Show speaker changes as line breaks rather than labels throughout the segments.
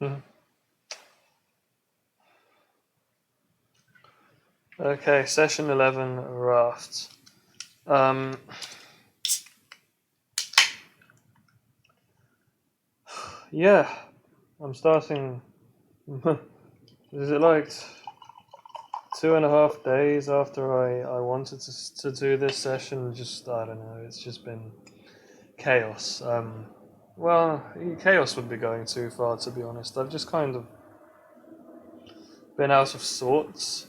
Mhm. Okay, session 11, Raft. Um, yeah, I'm starting. Is it like 2.5 days after I wanted to do this session? Just, I don't know, it's just been chaos. Well, chaos would be going too far, to be honest. I've just kind of been out of sorts,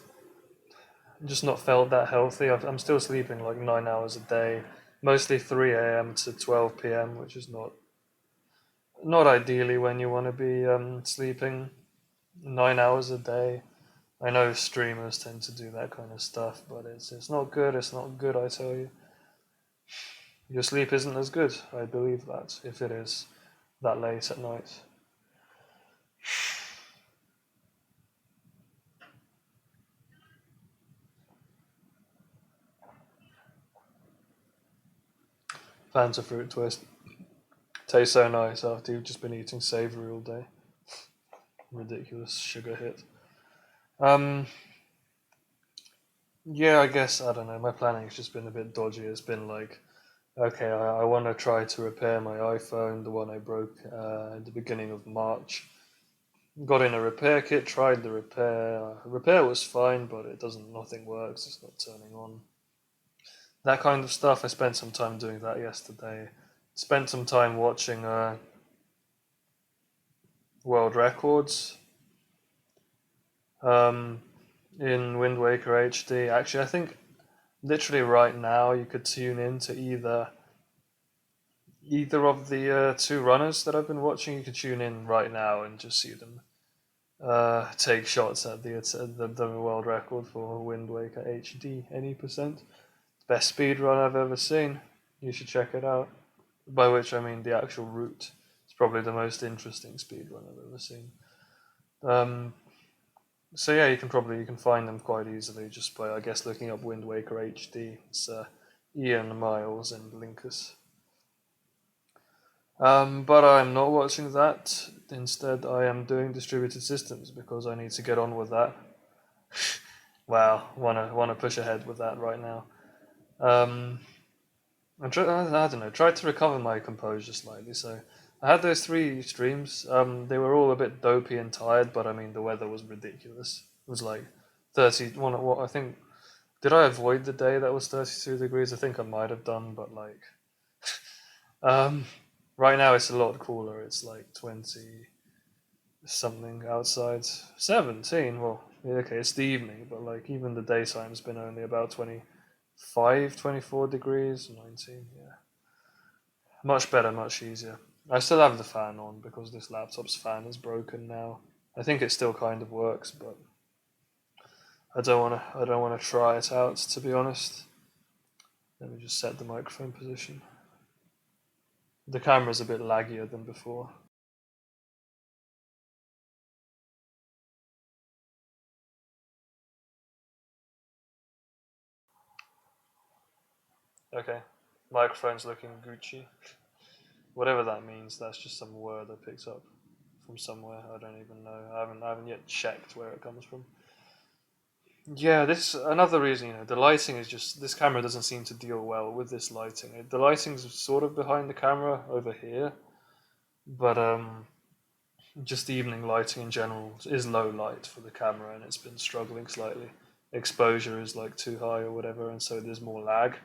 just not felt that healthy. I'm still sleeping like 9 hours a day, mostly 3 a.m. to 12 p.m., which is not ideally when you want to be sleeping 9 hours a day. I know streamers tend to do that kind of stuff, but it's not good. It's not good, I tell you. Your sleep isn't as good. I believe that if it is that late at night. Fanta fruit twist tastes so nice after you've just been eating savory all day. Ridiculous sugar hit. Um, yeah, I guess I don't know. My planning has just been a bit dodgy. It's been like, okay, I want to try to repair my iPhone, the one I broke at the beginning of March. Got in a repair kit, tried the repair. Repair was fine, but it doesn't. Nothing works. It's not turning on. That kind of stuff. I spent some time doing that yesterday. Spent some time watching world records um, in Wind Waker HD. Actually, I think literally right now you could tune in to either of the two runners that I've been watching. You could tune in right now and just see them take shots at the world record for Wind Waker HD any percent. Best speed run I've ever seen. You should check it out. By which I mean the actual route. It's probably the most interesting speed run I've ever seen. Um, so yeah, you can find them quite easily just by I guess looking up Wind Waker HD. It's Ian Miles and Linkus. But I'm not watching that. Instead, I am doing distributed systems because I need to get on with that. Well, wanna push ahead with that right now. Um, I don't know. Tried to recover my composure slightly. So I had those three streams. They were all a bit dopey and tired, but I mean the weather was ridiculous. It was like 31. What I think. Did I avoid the day that was 32 degrees? I think I might have done, but like, um, right now it's a lot cooler. It's like 20 something outside. 17. Well, yeah, okay, it's the evening, but like even the daytime's been only about 25, 24 degrees. 19. Yeah. Much better, much easier. I still have the fan on because this laptop's fan is broken now. I think it still kind of works, but I don't wanna try it out to be honest. Let me just set the microphone position. The camera's a bit laggier than before. Okay. Microphone's looking Gucci. Whatever that means, that's just some word I picked up from somewhere. I don't even know. I haven't yet checked where it comes from. Yeah, this another reason, the lighting is just this camera doesn't seem to deal well with this lighting. The lighting's sort of behind the camera over here, but just evening lighting in general is low light for the camera, and it's been struggling slightly. Exposure is like too high or whatever, and so there's more lag.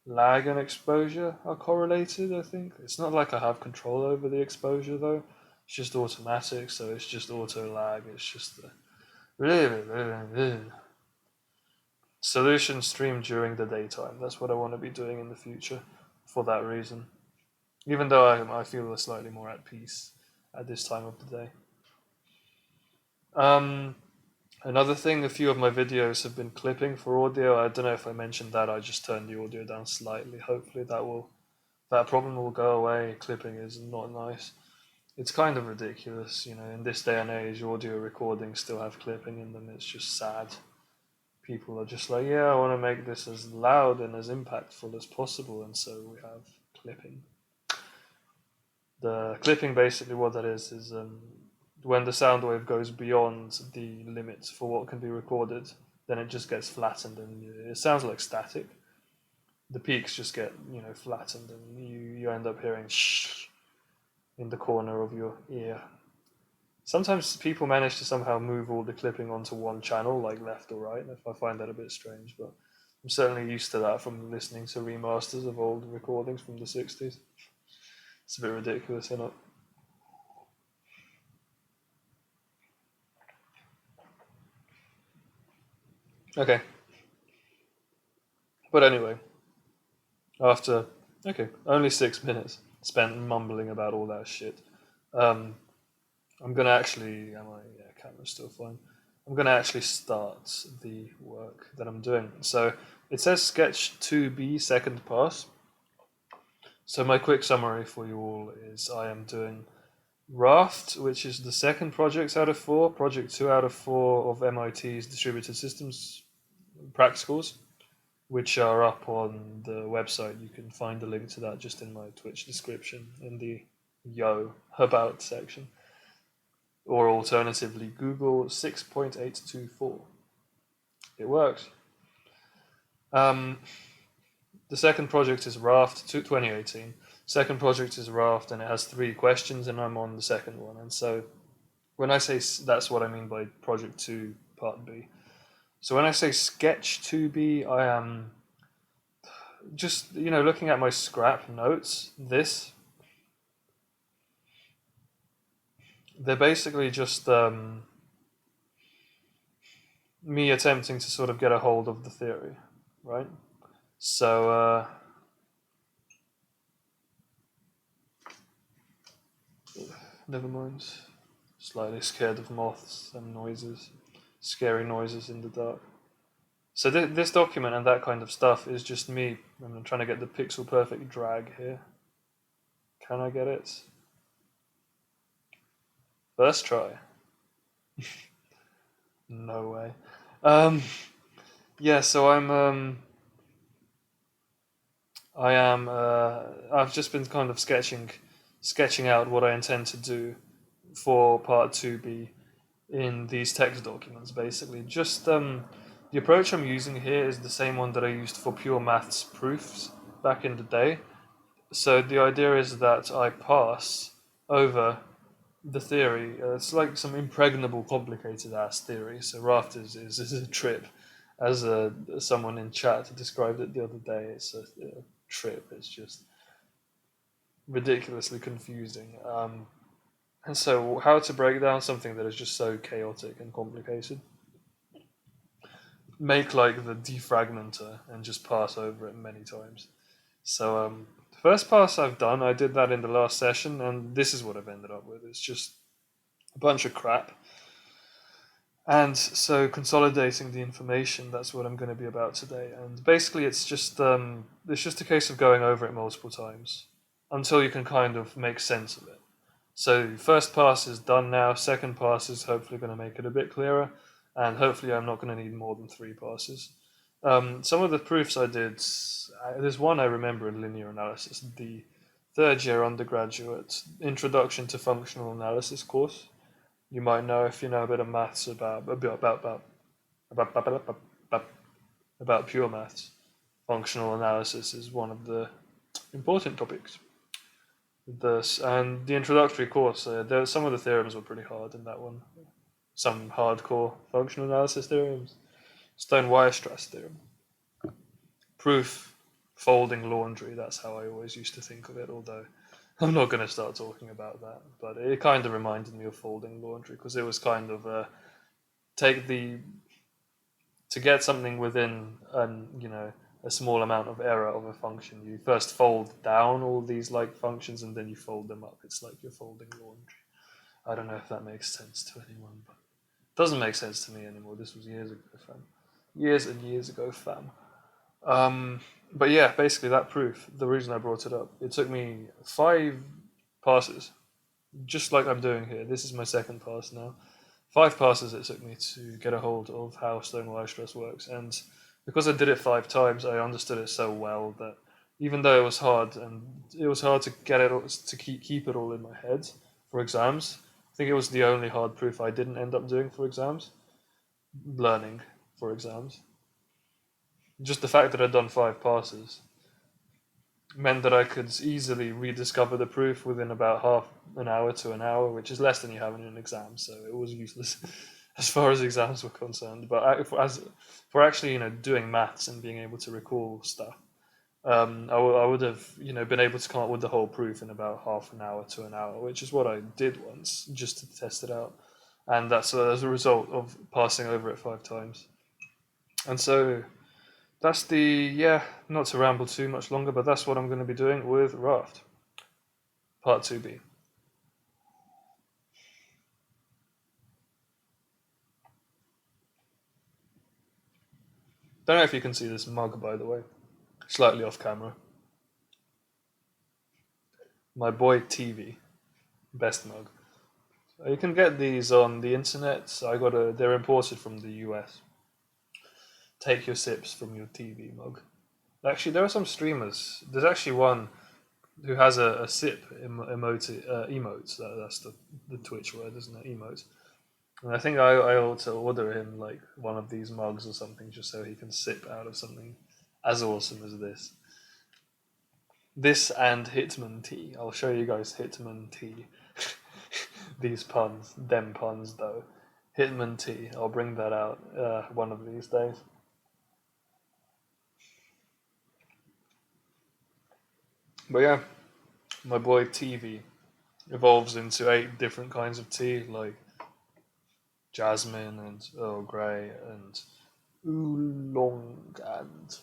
Lag and exposure are correlated, I think. It's not like I have control over the exposure though. It's just automatic, so it's just auto lag. It's just the solution stream during the daytime. That's what I want to be doing in the future for that reason. Even though I feel slightly more at peace at this time of the day. Um, Another thing, a few of my videos have been clipping for audio. I don't know if I mentioned that. I just turned the audio down slightly. Hopefully that problem will go away. Clipping is not nice. It's kind of ridiculous, in this day and age, audio recordings still have clipping in them. It's just sad. People are just like, yeah, I want to make this as loud and as impactful as possible, and so we have clipping. The clipping, basically, what that is when the sound wave goes beyond the limits for what can be recorded, then it just gets flattened and it sounds like static. The peaks just get flattened, and you end up hearing shh in the corner of your ear. Sometimes people manage to somehow move all the clipping onto one channel, like left or right. I find that a bit strange, but I'm certainly used to that from listening to remasters of old recordings from the 60s. It's a bit ridiculous, isn't it? Okay. But anyway, after, only 6 minutes spent mumbling about all that shit, um, I'm going to actually, camera's still fine. I'm going to actually start the work that I'm doing. So it says sketch 2B second pass. So my quick summary for you all is I am doing Raft, which is the second project out of 4, project 2 out of 4 of MIT's distributed systems practicals, which are up on the website. You can find a link to that just in my Twitch description in the about section. Or alternatively, Google 6.824. It works. The second project is Raft 2018. Second project is Raft, and it has 3 questions, and I'm on the second one. And so when I say that's what I mean by project 2 part B. So when I say sketch 2B, I am just, looking at my scrap notes, they're basically just me attempting to sort of get a hold of the theory, right? So, never mind. Slightly scared of moths and noises, scary noises in the dark. So this document and that kind of stuff is just me. I'm trying to get the pixel perfect drag here. Can I get it? First try. No way. Yeah, so I've just been kind of sketching out what I intend to do for part 2B in these text documents, basically. Just the approach I'm using here is the same one that I used for pure maths proofs back in the day. So the idea is that I pass over the theory. It's like some impregnable, complicated ass theory. So Raft is a trip, as someone in chat described it the other day. It's a trip. It's just ridiculously confusing. And so, how to break down something that is just so chaotic and complicated? Make like the defragmenter and just pass over it many times. So, the first pass I've done, I did that in the last session, and this is what I've ended up with. It's just a bunch of crap. And so, consolidating the information, that's what I'm going to be about today. And basically, it's just a case of going over it multiple times until you can kind of make sense of it. So first pass is done now. Second pass is hopefully going to make it a bit clearer, and hopefully I'm not going to need more than 3 passes. Some of the proofs I did, there's one I remember in linear analysis, the third year undergraduate Introduction to Functional Analysis course. You might know if you know a bit of maths about pure maths. Functional analysis is one of the important topics. And the introductory course, some of the theorems were pretty hard in that one. Some hardcore functional analysis theorems. Stone-Weierstrass theorem. Proof, folding laundry, that's how I always used to think of it, although I'm not going to start talking about that. But it kind of reminded me of folding laundry, because it was kind of to get something within a small amount of error of a function, you first fold down all these like functions and then you fold them up. It's like you're folding laundry. I don't know if that makes sense to anyone, but it doesn't make sense to me anymore. This was years ago, fam. Years and years ago, fam. But yeah, basically that proof, the reason I brought it up, it took me 5 passes, just like I'm doing here. This is my second pass now. 5 passes it took me to get a hold of how Stone-Weierstrass works, and because I did it 5 times, I understood it so well that even though it was hard, and it was hard to get it to keep it all in my head for exams, I think it was the only hard proof I didn't end up doing for exams, learning for exams. Just the fact that I'd done 5 passes meant that I could easily rediscover the proof within about half an hour to an hour, which is less than you have in an exam, so it was useless as far as exams were concerned. But for actually, doing maths and being able to recall stuff, I would have, been able to come up with the whole proof in about half an hour to an hour, which is what I did once just to test it out, and that's as a result of passing over it 5 times. And so that's not to ramble too much longer, but that's what I'm going to be doing with Raft, part 2B. Don't know if you can see this mug, by the way, slightly off camera. My boy TV, best mug. You can get these on the internet. They're imported from the US. Take your sips from your TV mug. Actually, there are some streamers. There's actually one who has a sip emote. That's the Twitch word, isn't it? Emote. And I think I ought to order him like one of these mugs or something, just so he can sip out of something as awesome as this. This and Hitman tea. I'll show you guys Hitman tea. These puns, them puns though. Hitman tea. I'll bring that out one of these days. But yeah, my boy TV evolves into 8 different kinds of tea, like jasmine and Earl Grey and oolong and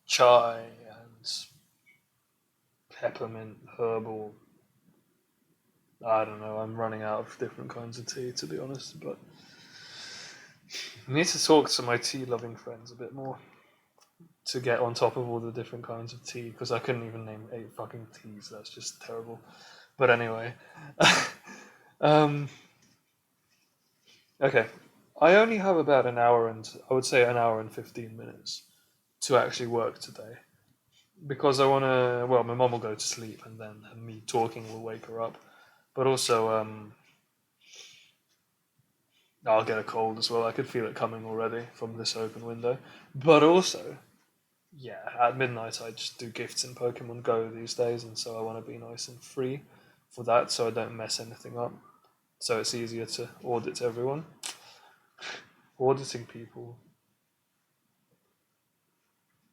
chai and peppermint herbal. I don't know, I'm running out of different kinds of tea, to be honest, but I need to talk to my tea loving friends a bit more to get on top of all the different kinds of tea, because I couldn't even name 8 fucking teas. That's just terrible. But anyway, okay. I only have about I would say an hour and 15 minutes to actually work today, because I want to. Well, my mom will go to sleep, and then me talking will wake her up. But also, I'll get a cold as well. I could feel it coming already from this open window. But also, yeah, at midnight I just do gifts in Pokemon Go these days, and so I want to be nice and free for that, so I don't mess anything up. So it's easier to audit everyone. Auditing people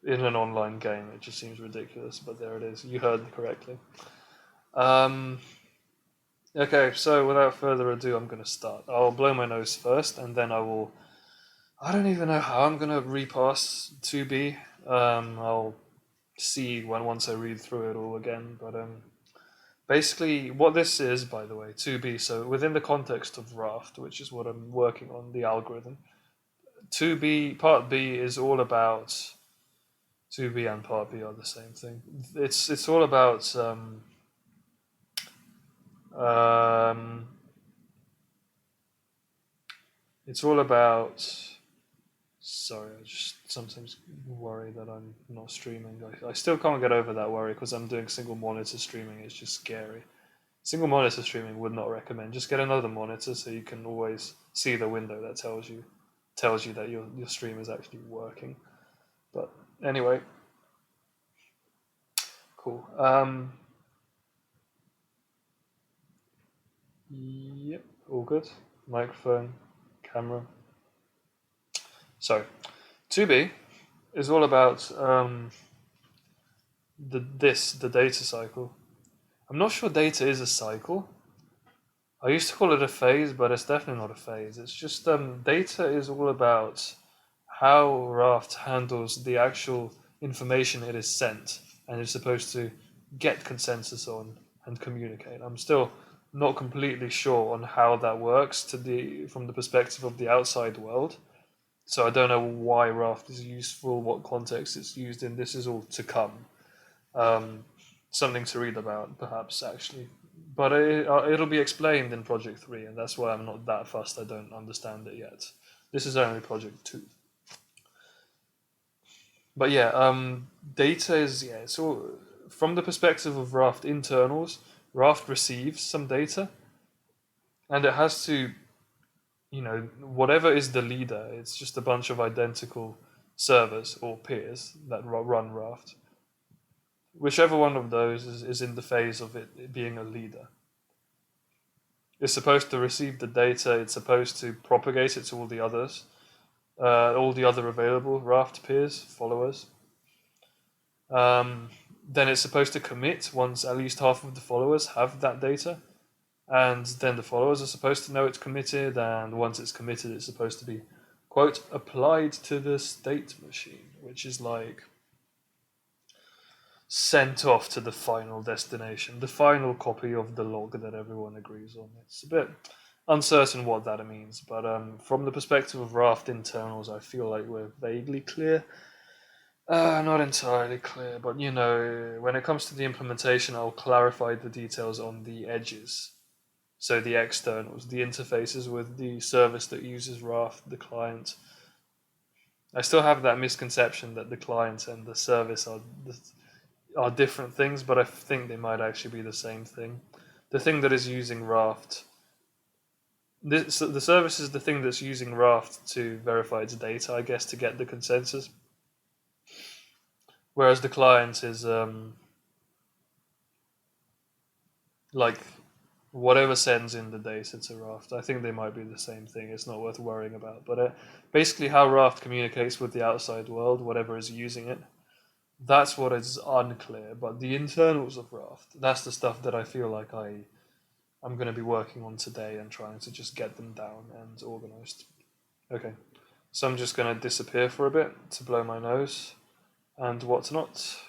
in an online game, it just seems ridiculous, but there it is. You heard correctly. Um, okay, so without further ado, I'm going to start. I'll blow my nose first, and then I don't even know how I'm going to repass 2B. I'll see once I read through it all again, but basically, what this is, by the way, 2B, so within the context of Raft, which is what I'm working on, the algorithm, 2B, Part B is all about 2B and Part B are the same thing. It's all about um, it's all about. Sorry, I just sometimes worry that I'm not streaming. I still can't get over that worry because I'm doing single monitor streaming. It's just scary. Single monitor streaming would not recommend. Just get another monitor so you can always see the window that tells you that your stream is actually working. But anyway, cool. Yep, all good. Microphone, camera. So, 2B is all about the data cycle. I'm not sure data is a cycle. I used to call it a phase, but it's definitely not a phase. It's just data is all about how Raft handles the actual information it is sent and is supposed to get consensus on and communicate. I'm still not completely sure on how that works from the perspective of the outside world. So I don't know why Raft is useful, what context it's used in. This is all to come. Something to read about, perhaps, actually. But it'll be explained in Project 3, and that's why I'm not that fussed. I don't understand it yet. This is only Project 2. But yeah, data is, it's all, from the perspective of Raft internals, Raft receives some data, and it has to, whatever is the leader, it's just a bunch of identical servers or peers that run Raft. Whichever one of those is in the phase of it being a leader. It's supposed to receive the data, it's supposed to propagate it to all the others, all the other available Raft peers, followers. Then it's supposed to commit once at least half of the followers have that data. And then the followers are supposed to know it's committed, and once it's committed, it's supposed to be, quote, applied to the state machine, which is like sent off to the final destination, the final copy of the log that everyone agrees on. It's a bit uncertain what that means, but from the perspective of Raft internals, I feel like we're vaguely clear. Not entirely clear, but when it comes to the implementation, I'll clarify the details on the edges. So the externals, the interfaces with the service that uses Raft, the client. I still have that misconception that the client and the service are different things, but I think they might actually be the same thing. The thing that is using Raft, the service is the thing that's using Raft to verify its data, I guess, to get the consensus. Whereas the client is like whatever sends in the data to Raft. I think they might be the same thing. It's not worth worrying about. But basically, how Raft communicates with the outside world, whatever is using it, that's what is unclear. But the internals of Raft, that's the stuff that I feel like I'm going to be working on today and trying to just get them down and organized. Okay, so I'm just going to disappear for a bit to blow my nose and whatnot.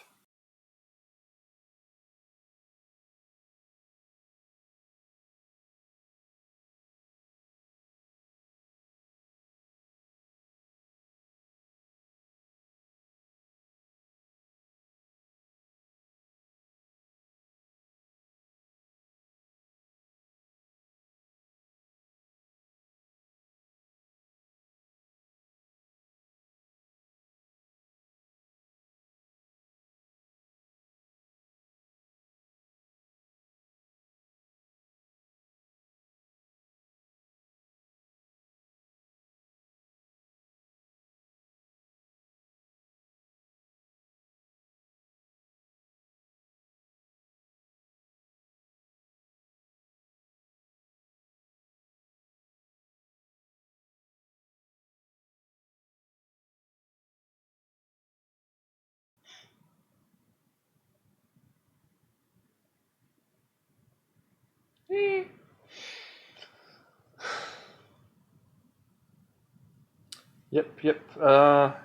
Yep.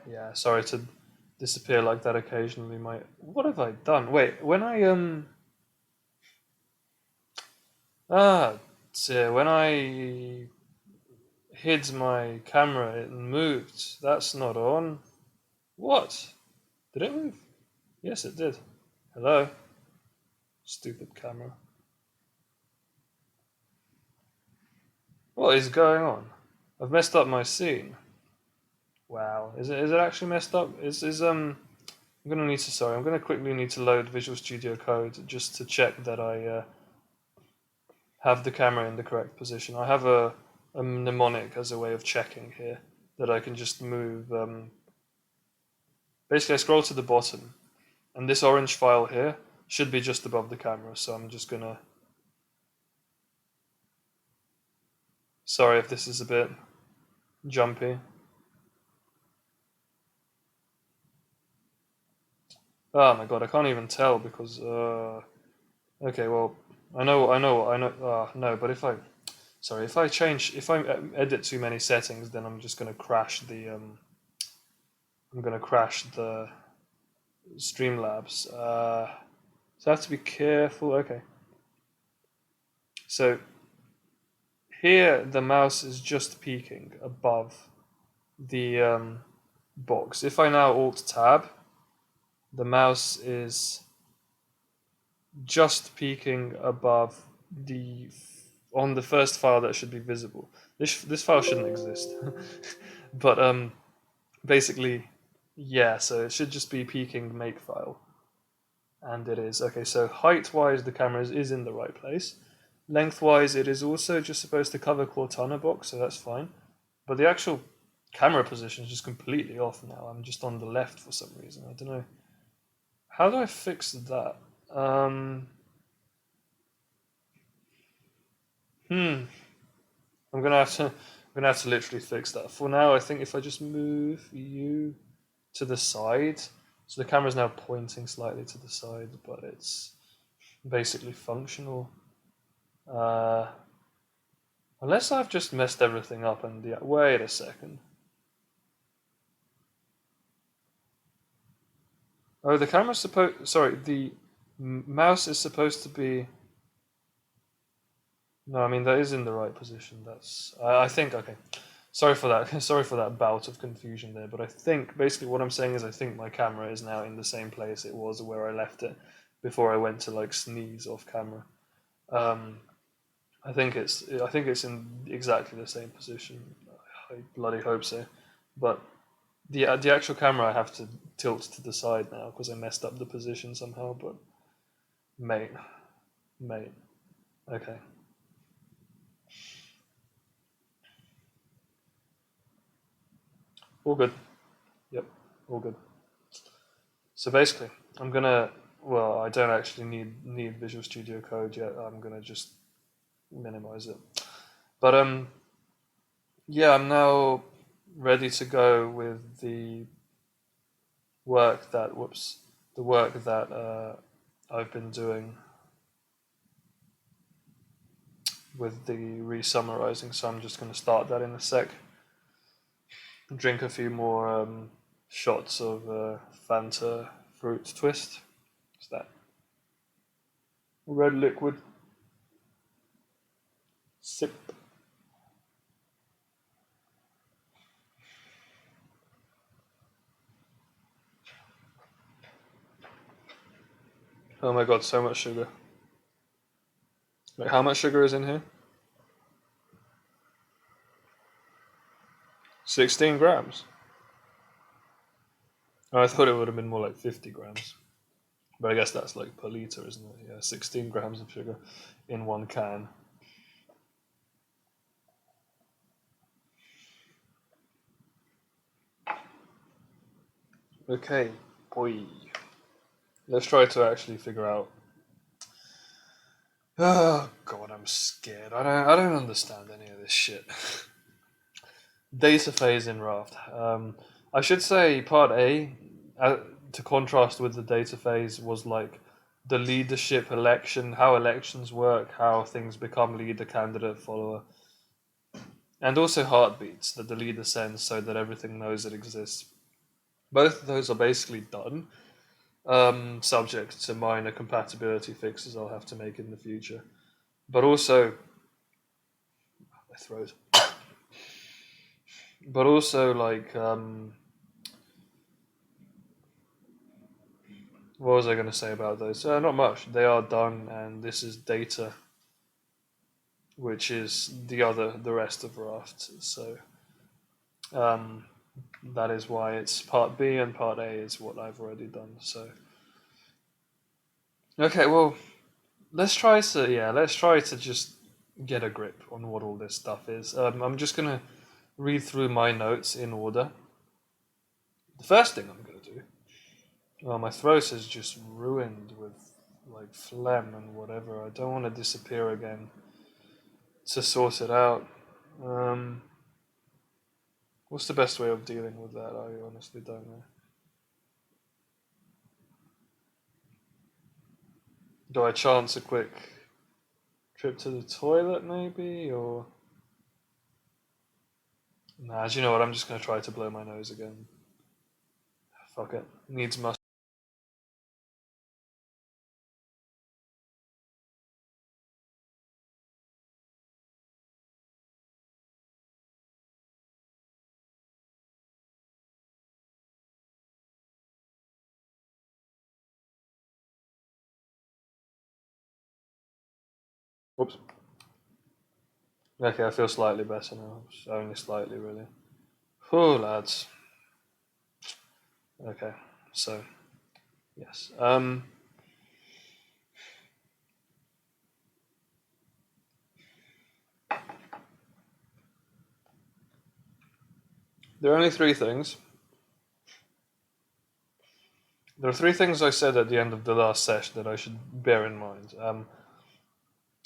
Yeah, sorry to disappear like that occasionally. What have I done? Wait, when I when I hid my camera, it moved. That's not on. What? Did it move? Yes, it did. Hello? Stupid camera. What is going on? I've messed up my scene. Wow. Is it actually messed up? I'm gonna need to I'm gonna quickly need to load Visual Studio Code just to check that I have the camera in the correct position. I have a mnemonic as a way of checking here that I can just move. Basically, I scroll to the bottom, and this orange file here should be just above the camera. So I'm just gonna. Sorry if this is a bit jumpy. Oh my god, I can't even tell because. Okay, well, I know. No, but sorry, if I edit too many settings, then I'm just gonna crash I'm gonna crash the Streamlabs. So I have to be careful. Okay. So here the mouse is just peeking above the box. If I now Alt Tab, the mouse is just peeking above on the first file that should be visible. This file shouldn't exist, but basically, yeah. So it should just be peeking makefile. And it is. Okay, so height-wise, the camera is in the right place. lengthwise it is also just supposed to cover Cortana box, so that's fine. But the actual camera position is just completely off now. I'm just on the left for some reason. I don't know. How do I fix that? Hmm. I'm gonna have to literally fix that. For now, I think if I just move you to the side, so the camera's now pointing slightly to the side, but it's basically functional. Uh, Unless I've just messed everything up and wait a second. Oh, the camera's supposed. Sorry, the mouse is supposed to be. No, I mean that is in the right position. That's. I think okay. Sorry for that. Sorry for that bout of confusion there. But I think basically what I'm saying is I think my camera is now in the same place it was where I left it before I went to like sneeze off camera. Um, I think it's in exactly the same position. I bloody hope so. But the actual camera I have to tilt to the side now because I messed up the position somehow. But mate, mate, okay. All good. Yep, all good. So basically, I'm gonna. Well, I don't actually need Visual Studio Code yet. I'm gonna just minimize it. But yeah, I'm now ready to go with the work that the work that I've been doing with the re-summarizing. So I'm just gonna start that in a sec. Drink a few more shots of Fanta fruit twist. What's that? Red liquid. Sip. Oh my god, so much sugar. Wait, how much sugar is in here? 16 grams. Oh, I thought it would have been more like 50 grams. But I guess that's like per liter, isn't it? Yeah, 16 grams of sugar in one can. Okay, boy. Let's try to actually figure out. Oh god, I'm scared. I don't understand any of this shit. Data phase in Raft. I should say part A, to contrast with the data phase, was like the leadership election, how elections work, how things become leader, candidate, follower, and also heartbeats that the leader sends so that everything knows it exists. Both of those are basically done, subject to minor compatibility fixes I'll have to make in the future. But also, my throat. But also, like, what was I going to say about those? Not much. They are done, and this is data, which is the rest of Raft. So um, that is why it's part B and part A is what I've already done. So okay, well, let's try to just get a grip on what all this stuff is. I'm just gonna read through my notes in order. The first thing I'm gonna do. Well, my throat is just ruined with like phlegm and whatever. I don't want to disappear again to sort it out. Um, what's the best way of dealing with that? I honestly don't know. Do I chance a quick trip to the toilet, maybe, or nah? Do you know what? I'm just gonna try to blow my nose again. Fuck it. Needs must. Whoops. Okay, I feel slightly better now. Only slightly, really. Oh, lads. Okay, so yes. There are only three things. There are three things I said at the end of the last session that I should bear in mind.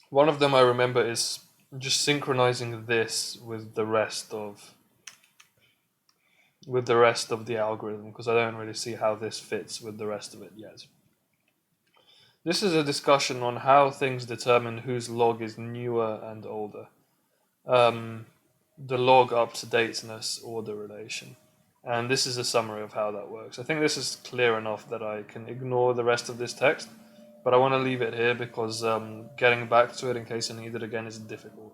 One of them I remember is just synchronizing this with the rest of the algorithm, because I don't really see how this fits with the rest of it yet. This is a discussion on how things determine whose log is newer and older. The log up-to-dateness order relation. And this is a summary of how that works. I think this is clear enough that I can ignore the rest of this text, but I want to leave it here because getting back to it in case I need it again is difficult.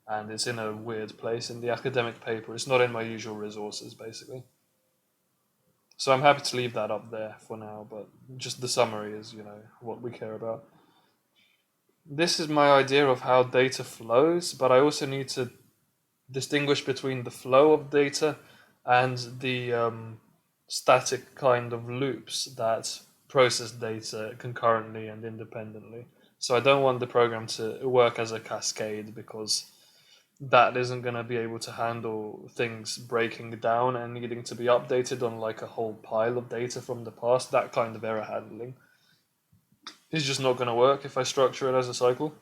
And it's in a weird place in the academic paper. It's not in my usual resources, basically. So I'm happy to leave that up there for now, but just the summary is, what we care about. This is my idea of how data flows, but I also need to distinguish between the flow of data and the static kind of loops that process data concurrently and independently. So I don't want the program to work as a cascade, because that isn't going to be able to handle things breaking down and needing to be updated on like a whole pile of data from the past. That kind of error handling is just not going to work if I structure it as a cycle.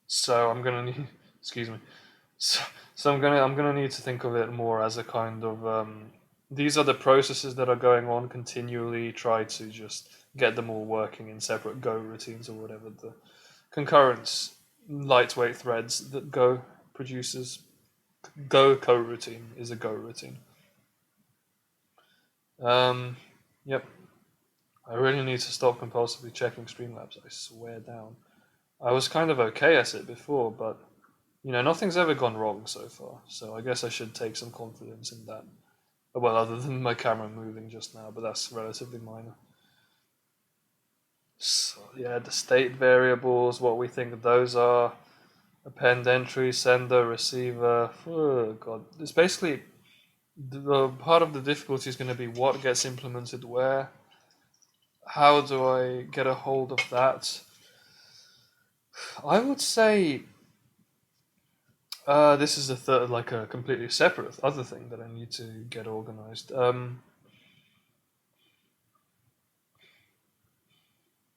So I'm going to need, excuse me. So I'm gonna need to think of it more as a kind of these are the processes that are going on continually. Try to just get them all working in separate Go routines or whatever the concurrence lightweight threads that Go produces. Go coroutine is a Go routine. Yep. I really need to stop compulsively checking Streamlabs. I swear down. I was kind of okay at it before, but nothing's ever gone wrong so far, so I guess I should take some confidence in that. Well, other than my camera moving just now, but that's relatively minor. So, yeah, the state variables, what we think those are, append entry, sender, receiver. Oh, God. It's basically, the part of the difficulty is going to be what gets implemented where. How do I get a hold of that? I would say this is a completely separate other thing that I need to get organized.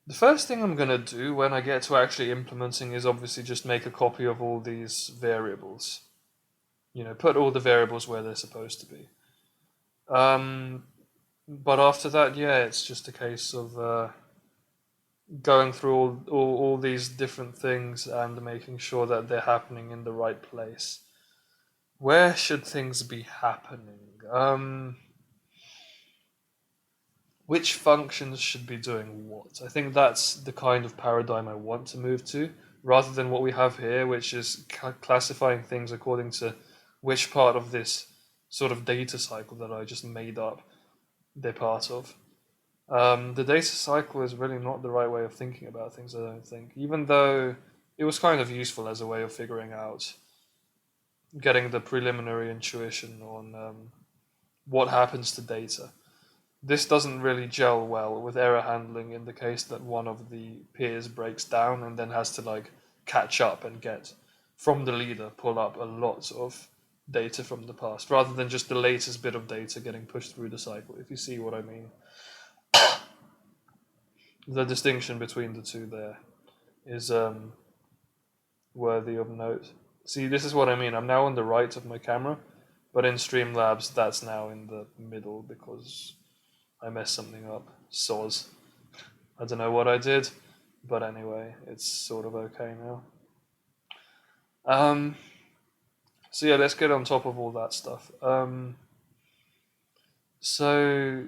The first thing I'm going to do when I get to actually implementing is obviously just make a copy of all these variables. Put all the variables where they're supposed to be. But after that, yeah, it's just a case of going through all these different things and making sure that they're happening in the right place. Where should things be happening? Which functions should be doing what? I think that's the kind of paradigm I want to move to, rather than what we have here, which is classifying things according to which part of this sort of data cycle that I just made up they're part of. The data cycle is really not the right way of thinking about things, I don't think, even though it was kind of useful as a way of figuring out, getting the preliminary intuition on what happens to data. This doesn't really gel well with error handling in the case that one of the peers breaks down and then has to catch up and get from the leader, pull up a lot of data from the past, rather than just the latest bit of data getting pushed through the cycle, if you see what I mean. The distinction between the two there is worthy of note. See, this is what I mean. I'm now on the right of my camera, but in Streamlabs that's now in the middle because I messed something up. Soz. I don't know what I did, but anyway, it's sort of okay now. So yeah, let's get on top of all that stuff. So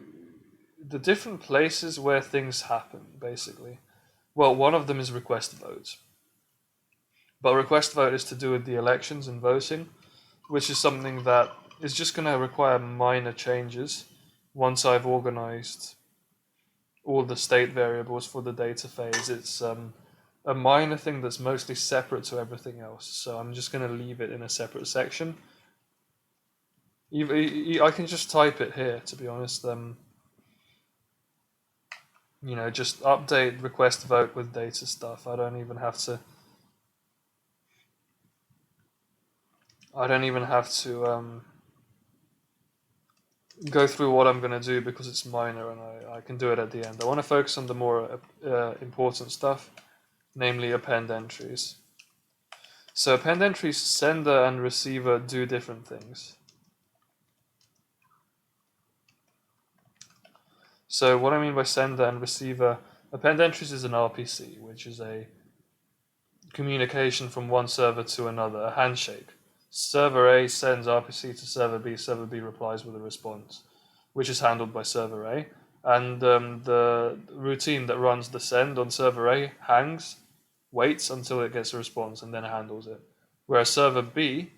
the different places where things happen, basically. Well, one of them is request votes. But request vote is to do with the elections and voting, which is something that is just going to require minor changes once I've organized all the state variables for the data phase. It's a minor thing that's mostly separate to everything else, so I'm just going to leave it in a separate section. I can just type it here, to be honest. Just update request vote with data stuff. I don't even have to go through what I'm going to do because it's minor and I can do it at the end. I want to focus on the more important stuff, namely append entries. So append entries, sender and receiver do different things. So what I mean by sender and receiver, append entries is an RPC, which is a communication from one server to another, a handshake. Server A sends RPC to server B replies with a response, which is handled by server A. And the routine that runs the send on server A hangs, waits until it gets a response, and then handles it. Whereas server B,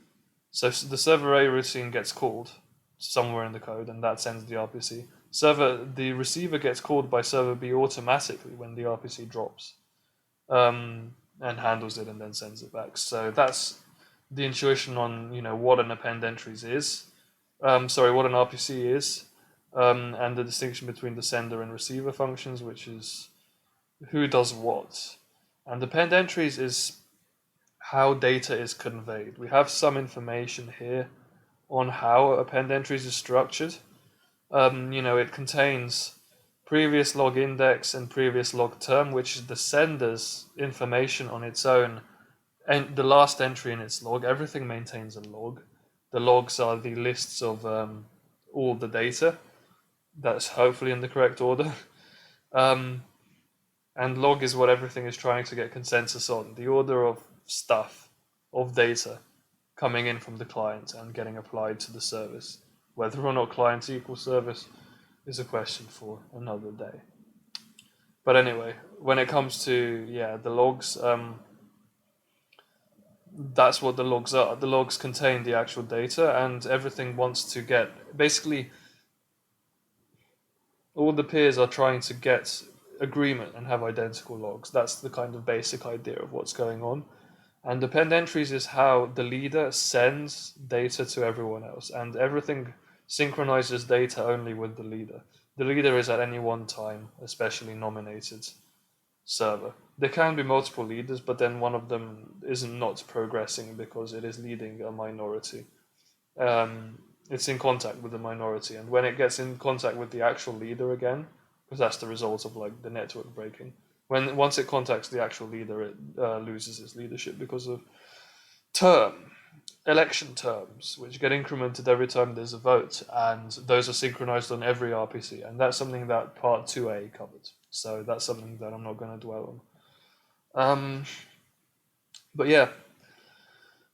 so the server A routine gets called somewhere in the code, and that sends the RPC. The receiver gets called by server B automatically when the RPC drops, and handles it and then sends it back. So that's the intuition on what an append entries is. What an RPC is, and the distinction between the sender and receiver functions, which is who does what. And append entries is how data is conveyed. We have some information here on how append entries is structured. It contains previous log index and previous log term, which is the sender's information on its own, and the last entry in its log. Everything maintains a log. The logs are the lists of all the data. That's hopefully in the correct order. And log is what everything is trying to get consensus on, the order of stuff, of data, coming in from the client and getting applied to the service. Whether or not clients equal service is a question for another day. But anyway, when it comes to the logs, that's what the logs are. The logs contain the actual data, and everything wants to get, basically, all the peers are trying to get agreement and have identical logs. That's the kind of basic idea of what's going on. And append entries is how the leader sends data to everyone else, and everything synchronizes data only with the leader. The leader is at any one time a specially nominated server. There can be multiple leaders, but then one of them isn't not progressing because it is leading a minority. It's in contact with the minority, and when it gets in contact with the actual leader again, because that's the result of the network breaking, once it contacts the actual leader, it loses its leadership because of election terms, which get incremented every time there's a vote, and those are synchronized on every RPC, and that's something that part 2A covered. So that's something that I'm not going to dwell on. But yeah,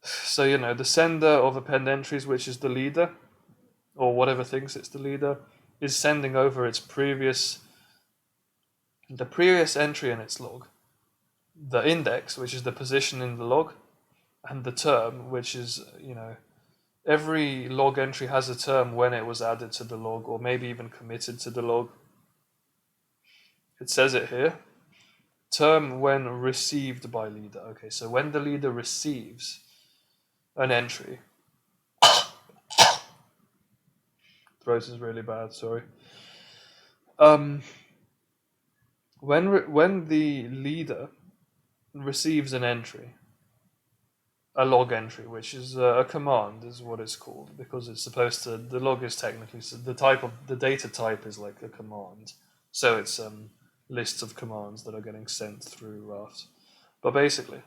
so the sender of append entries, which is the leader, or whatever thinks it's the leader, is sending over the previous entry in its log, the index, which is the position in the log, and the term, which is, every log entry has a term when it was added to the log, or maybe even committed to the log. It says it here. Term when received by leader. Okay, so when the leader receives an entry. Throat is really bad, sorry. When the leader receives an entry, a log entry, which is a command, is what it's called, because it's supposed to. The log is technically the data type is like a command, so it's lists of commands that are getting sent through Raft. But basically,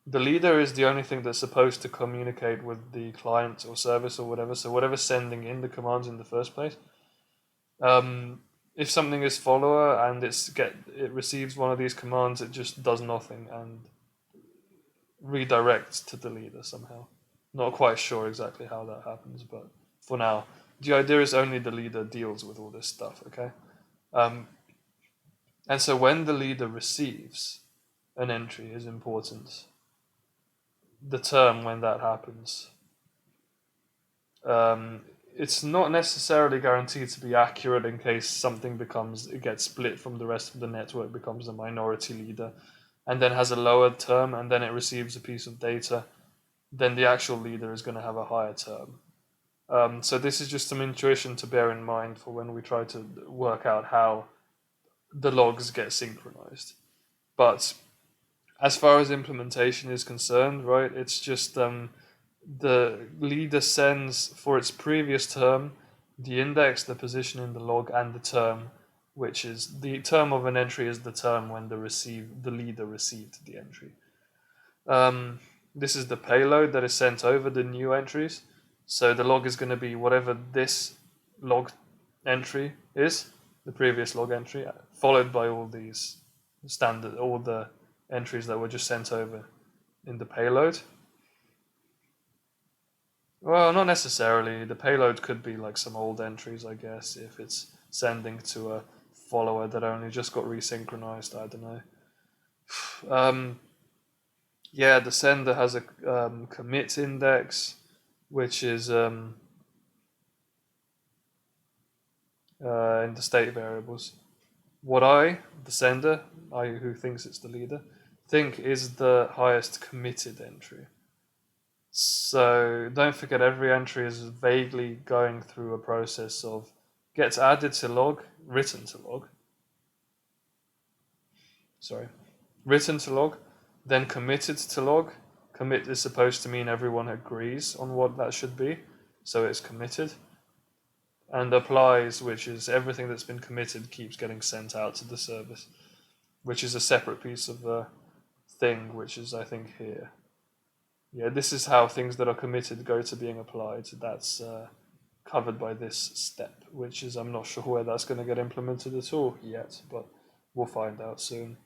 the leader is the only thing that's supposed to communicate with the client or service or whatever. So whatever's sending in the commands in the first place. If something is follower and it receives one of these commands, it just does nothing and redirects to the leader somehow. Not quite sure exactly how that happens, but for now, the idea is only the leader deals with all this stuff, okay? And so when the leader receives an entry is important. The term when that happens. It's not necessarily guaranteed to be accurate in case it gets split from the rest of the network, becomes a minority leader, and then has a lower term, and then it receives a piece of data, then the actual leader is going to have a higher term. So this is just some intuition to bear in mind for when we try to work out how the logs get synchronized. But as far as implementation is concerned, right, it's just the leader sends for its previous term the index, the position in the log, and the term, which is the term of an entry is the term when the leader received the entry. This is the payload that is sent over the new entries. So the log is going to be whatever this log entry is, the previous log entry, followed by all these all the entries that were just sent over in the payload. Well, not necessarily. The payload could be like some old entries, I guess, if it's sending to a follower that only just got resynchronized. I don't know. Yeah, the sender has a commit index, which is in the state variables. What the sender, who thinks it's the leader, think is the highest committed entry. So don't forget, every entry is vaguely going through a process of gets added to log, written to log. Written to log, then committed to log. Commit is supposed to mean everyone agrees on what that should be, so it's committed. And applies, which is everything that's been committed keeps getting sent out to the service, which is a separate piece of the thing, which is, I think, here. Yeah, this is how things that are committed go to being applied. That's covered by this step, which is, I'm not sure where that's going to get implemented at all yet, but we'll find out soon.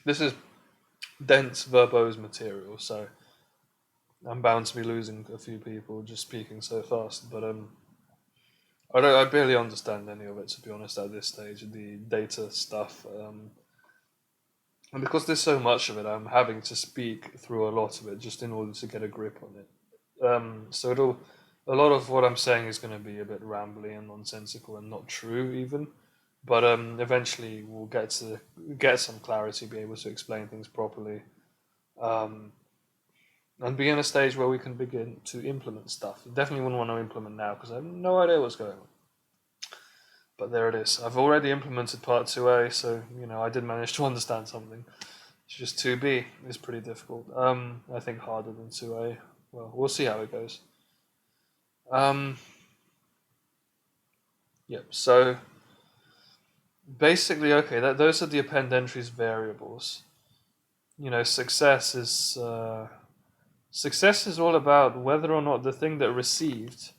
This is dense verbose material, so I'm bound to be losing a few people just speaking so fast, but I barely understand any of it, to be honest, at this stage, the data stuff. And because there's so much of it, I'm having to speak through a lot of it just in order to get a grip on it. So a lot of what I'm saying is going to be a bit rambly and nonsensical and not true even. But eventually we'll get some clarity, be able to explain things properly, and be in a stage where we can begin to implement stuff. Definitely wouldn't want to implement now because I have no idea what's going on. But there it is. I've already implemented part 2A, so I did manage to understand something. It's just 2B is pretty difficult. I think harder than 2A. Well, we'll see how it goes. Yep. So basically, okay, those are the append entries variables. Success is all about whether or not the thing that received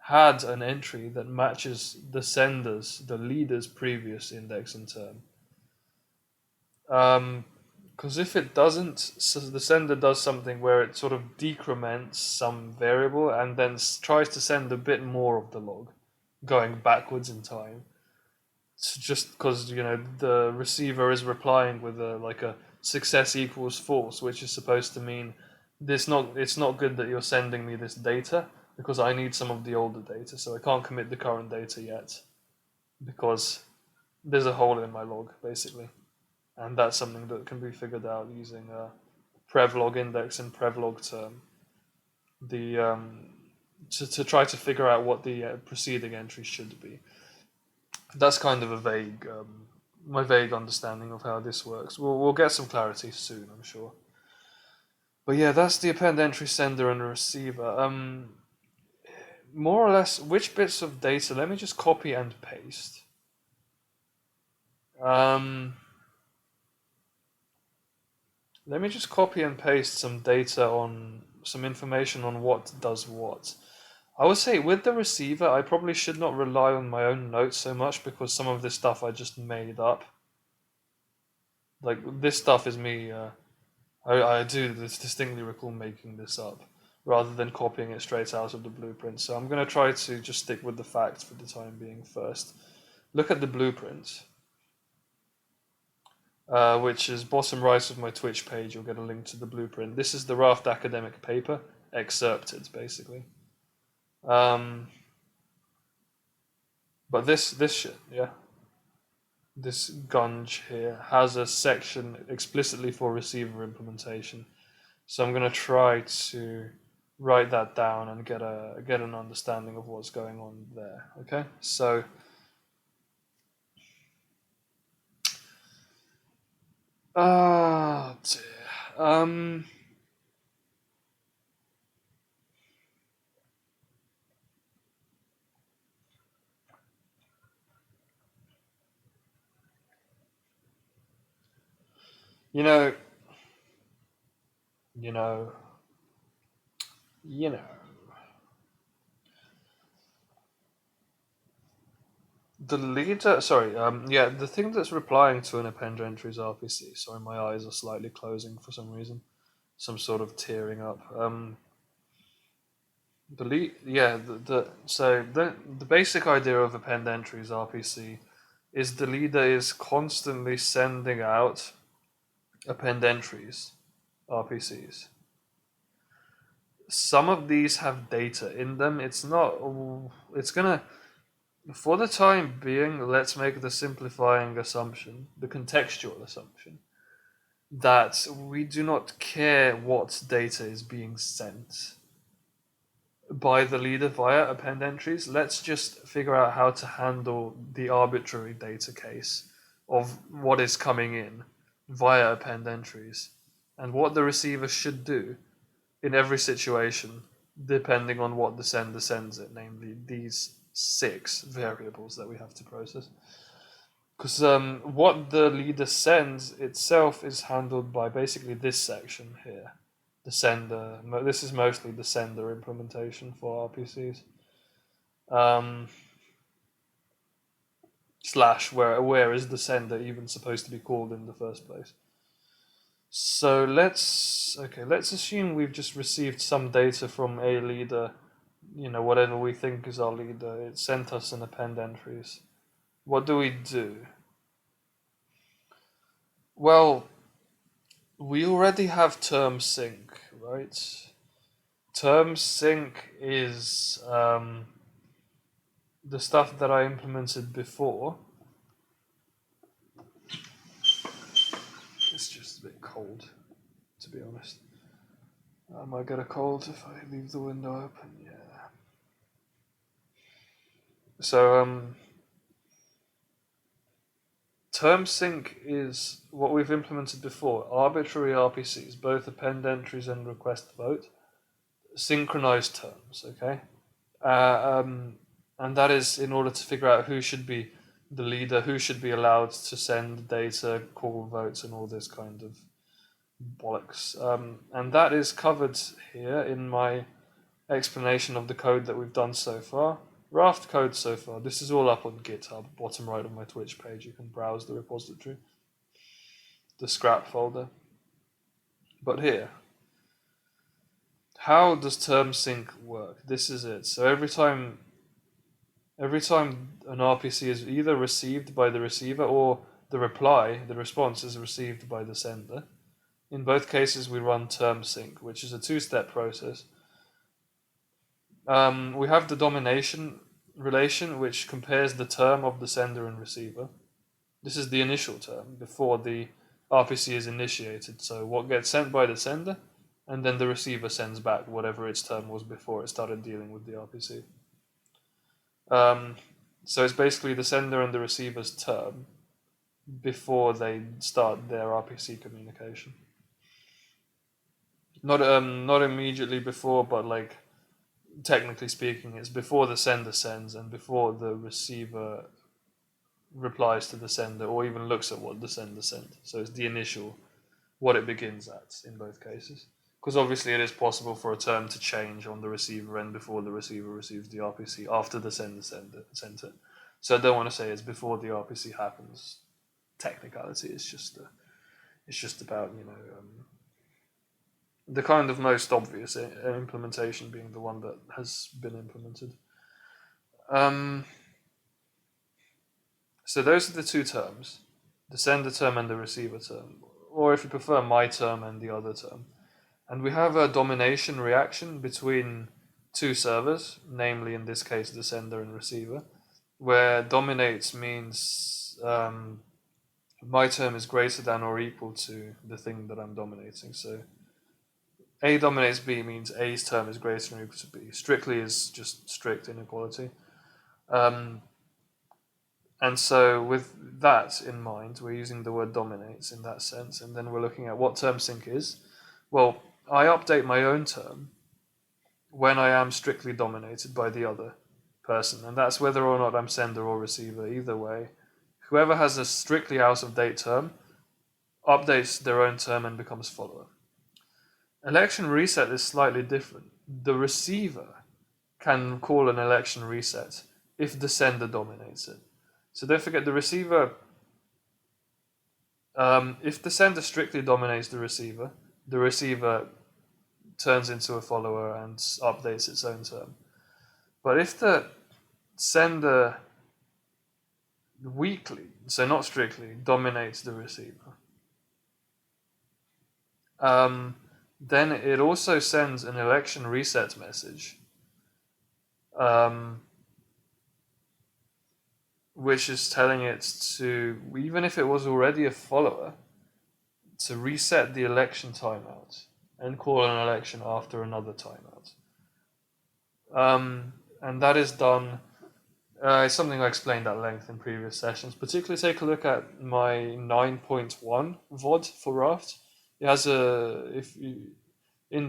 had an entry that matches the leader's previous index and term. Because if it doesn't, so the sender does something where it sort of decrements some variable and then tries to send a bit more of the log, going backwards in time. So just because the receiver is replying with a success equals false, which is supposed to mean it's not good that you're sending me this data because I need some of the older data, so I can't commit the current data yet because there's a hole in my log basically. And that's something that can be figured out using prevlog index and prevlog term. To try to figure out what the preceding entry should be. That's kind of my vague understanding of how this works. We'll get some clarity soon, I'm sure. But yeah, that's the append entry sender and receiver. More or less, which bits of data? Let me just copy and paste. Let me just copy and paste some data on some information on what does what. I would say with the receiver, I probably should not rely on my own notes so much because some of this stuff I just made up. Like this stuff is me. I do distinctly recall making this up rather than copying it straight out of the blueprint. So I'm going to try to just stick with the facts for the time being first. Look at the blueprint. Which is bottom right of my Twitch page. You'll get a link to the blueprint. This is the Raft academic paper, excerpted, basically. But this shit, yeah. This gunge here has a section explicitly for receiver implementation. So I'm going to try to write that down and get an understanding of what's going on there. Okay, so Ah, dear. You know, you know, you know. The leader, sorry, yeah, the thing that's replying to an append entry is RPC. Sorry, my eyes are slightly closing for some reason. Some sort of tearing up. Yeah, the basic idea of append entries RPC is the leader is constantly sending out append entries RPCs. Some of these have data in them. It's not. It's gonna. For the time being, let's make the simplifying assumption, the contextual assumption, that we do not care what data is being sent by the leader via append entries. Let's just figure out how to handle the arbitrary data case of what is coming in via append entries and what the receiver should do in every situation, depending on what the sender sends it, namely these 6 variables that we have to process. Because what the leader sends itself is handled by basically this section here. The sender, this is mostly the sender implementation for RPCs. Slash, where is the sender even supposed to be called in the first place? So let's assume we've just received some data from a leader, whatever we think is our leader. It sent us an append entries. What do we do? Well, we already have term sync, right? Term sync is the stuff that I implemented before. It's just a bit cold, to be honest. I might get a cold if I leave the window open. Yeah. So term sync is what we've implemented before. Arbitrary RPCs, both append entries and request vote, synchronized terms. Okay. And that is in order to figure out who should be the leader, who should be allowed to send data, call votes, and all this kind of bollocks. And that is covered here in my explanation of the code that we've done so far. Raft code so far. This is all up on GitHub, bottom right of my Twitch page. You can browse the repository, the scrap folder. But here, how does term sync work? This is it. So every time an RPC is either received by the receiver or the response is received by the sender. In both cases, we run term sync, which is a 2-step process. We have the domination relation, which compares the term of the sender and receiver. This is the initial term before the RPC is initiated. So what gets sent by the sender, and then the receiver sends back whatever its term was before it started dealing with the RPC. So it's basically the sender and the receiver's term before they start their RPC communication. Not immediately before, but like technically speaking, it's before the sender sends and before the receiver replies to the sender or even looks at what the sender sent. So it's the initial, what it begins at in both cases. Because obviously it is possible for a term to change on the receiver end before the receiver receives the RPC after the sender sent it. So I don't want to say it's before the RPC happens. Technicality is just about the kind of most obvious implementation being the one that has been implemented. So those are the 2 terms, the sender term and the receiver term, or if you prefer, my term and the other term. And we have a domination reaction between 2 servers, namely in this case the sender and receiver, where dominates means my term is greater than or equal to the thing that I'm dominating. So A dominates B means A's term is greater than or equal to B. Strictly is just strict inequality. And And so with that in mind, we're using the word dominates in that sense, and then we're looking at what term sync is. Well, I update my own term when I am strictly dominated by the other person, and that's whether or not I'm sender or receiver. Either way, whoever has a strictly out-of-date term updates their own term and becomes follower. Election reset is slightly different. The receiver can call an election reset if the sender dominates it. So don't forget, the receiver, if the sender strictly dominates the receiver turns into a follower and updates its own term. But if the sender weakly, so not strictly, dominates the receiver, then it also sends an election reset message, which is telling it to, even if it was already a follower, to reset the election timeout and call an election after another timeout. And that is done, it's something I explained at length in previous sessions. Particularly take a look at my 9.1 VOD for Raft. It has in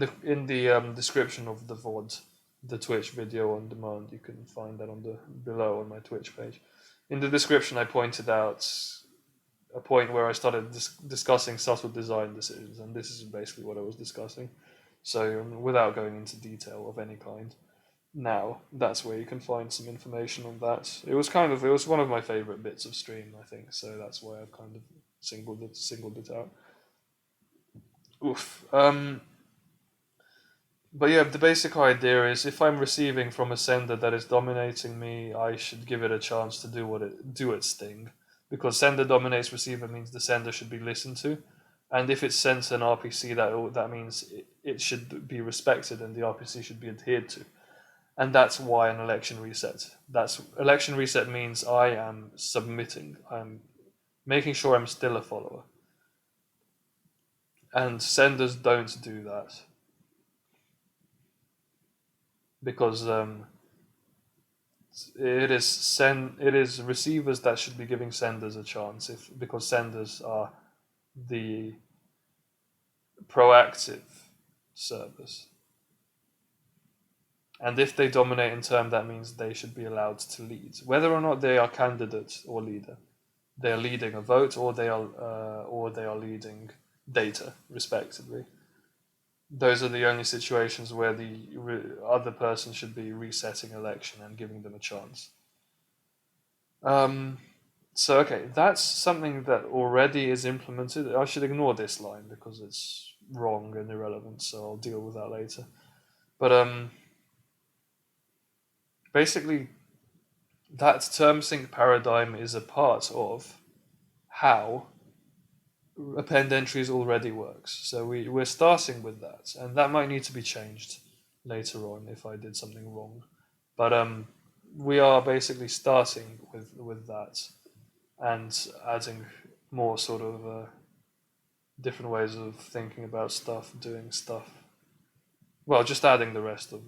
the description of the VOD, the Twitch video on demand, you can find that below on my Twitch page. In the description, I pointed out a point where I started discussing subtle design decisions, and this is basically what I was discussing. So without going into detail of any kind, now that's where you can find some information on that. It was one of my favorite bits of stream, I think, so that's why I've kind of singled it out. Oof. But yeah, the basic idea is if I'm receiving from a sender that is dominating me, I should give it a chance to do its thing. Because sender dominates receiver means the sender should be listened to. And if it sends an RPC, that means it should be respected and the RPC should be adhered to. And that's why an election reset. Election reset means I am submitting. I'm making sure I'm still a follower. And senders don't do that. Because it is receivers that should be giving senders a chance, because senders are the proactive servers. And if they dominate in term, that means they should be allowed to lead, whether or not they are candidate or leader. They are leading a vote, or they are leading data, respectively. Those are the only situations where the other person should be resetting election and giving them a chance. So okay, that's something that already is implemented. I should ignore this line because it's wrong and irrelevant, so I'll deal with that later. But basically, that term sync paradigm is a part of how append entries already works. So we're starting with that, and that might need to be changed later on if I did something wrong. But we are basically starting with that and adding more sort of different ways of thinking about stuff, doing stuff. Well, just adding the rest of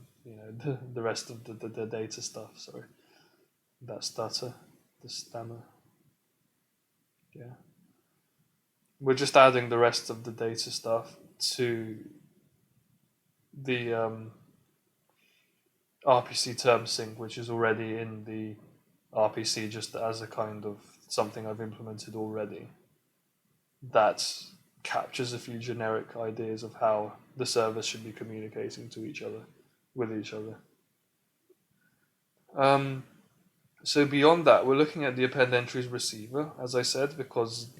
the rest of the data stuff. Sorry, that stutter, the stammer. Yeah. We're just adding the rest of the data stuff to the RPC term sync, which is already in the RPC, just as a kind of something I've implemented already. That captures a few generic ideas of how the servers should be communicating to each other, with each other. So beyond that, we're looking at the append entries receiver, as I said, because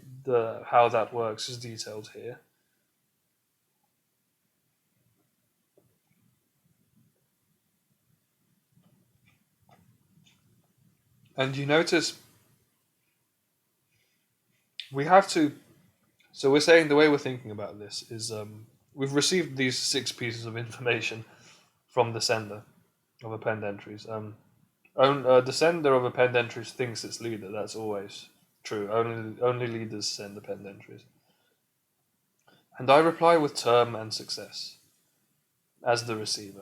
how that works is detailed here. And you notice we have to. So we're saying the way we're thinking about this is we've received these 6 pieces of information from the sender of append entries. The sender of append entries thinks it's leader. That's always true. Only leaders send append entries. And I reply with term and success as the receiver.